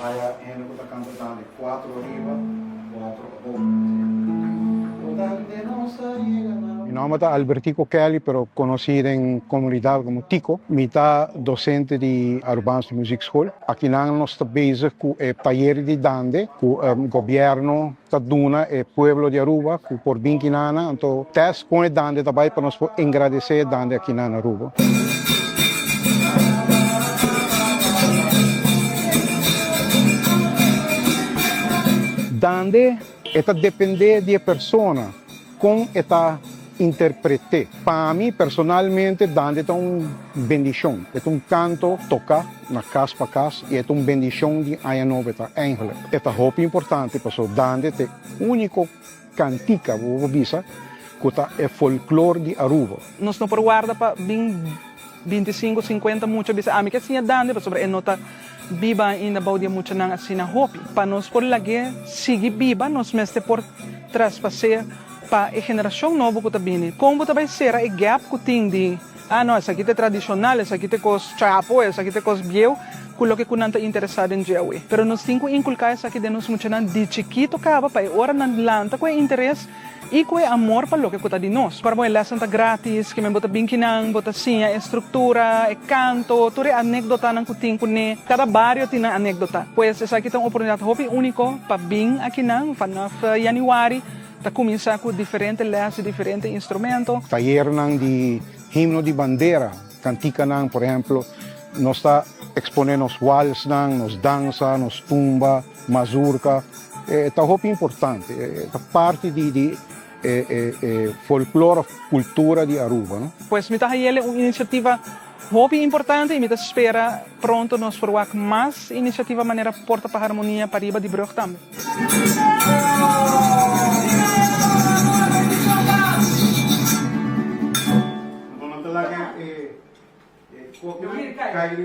Aí a Ana está cantando 4 arriba, 4 abajo. Mi nombre es Albertico Kelly, pero conocido en comunidad como Tico. Mitad docente de Arubaans Music School. Aquí nós estamos bezig com taller de dande, com o governo da Duna e pueblo de Aruba, com por Binkinana. Então, teste com o dande também para nós agradecer dande aqui na Aruba. Dande depende da pessoa com esta interprete. Para mim, personalmente, dande é uma bendição. É um canto tocar na casa para casa e é uma bendição de Ayanobeta, eigenlijk. É muito importante, porque dande é o único cantica, vou dizer, que é folclore de Aruba. Nós não guarda para 25, 50 muchas veces. A mí que assim dande, sobre a nota viva ainda baudia muito nang assim na hopi. Para nós por lagi sige viva, nós mestre por traspasser para a geração nova que está vindo. Como também será o gap que tem de não, essa aqui é tradicional, essa aqui é coisa chapo, essa aqui é coisa biel, com o que não está interessado em jeue. Pero nós temos que inculcar essa aqui de nós muito de chiquito acaba para hora na lanta com interesse e com amor para o que está de nós. Para uma lesson tá grátis, que me bota bem que não, bota assim, a estrutura, o canto, toda a anedota não que tem com ne. Cada barrio tem uma anedota. Pois essa aqui é uma oportunidade hopi único para bem aqui não, para januário, para começar com diferentes lessons, diferentes instrumentos. Taller de himno de bandeira, cantica não, por exemplo, nós está exponendo os wals não, nos dança, nos tumba, mazurca. É muito importante, é parte de folclore, cultura de Aruba. Não? Pois me está aí uma iniciativa muito importante e me espera pronto nós formar mais iniciativa maneira porta para harmonia para riba de Brug também. Kaya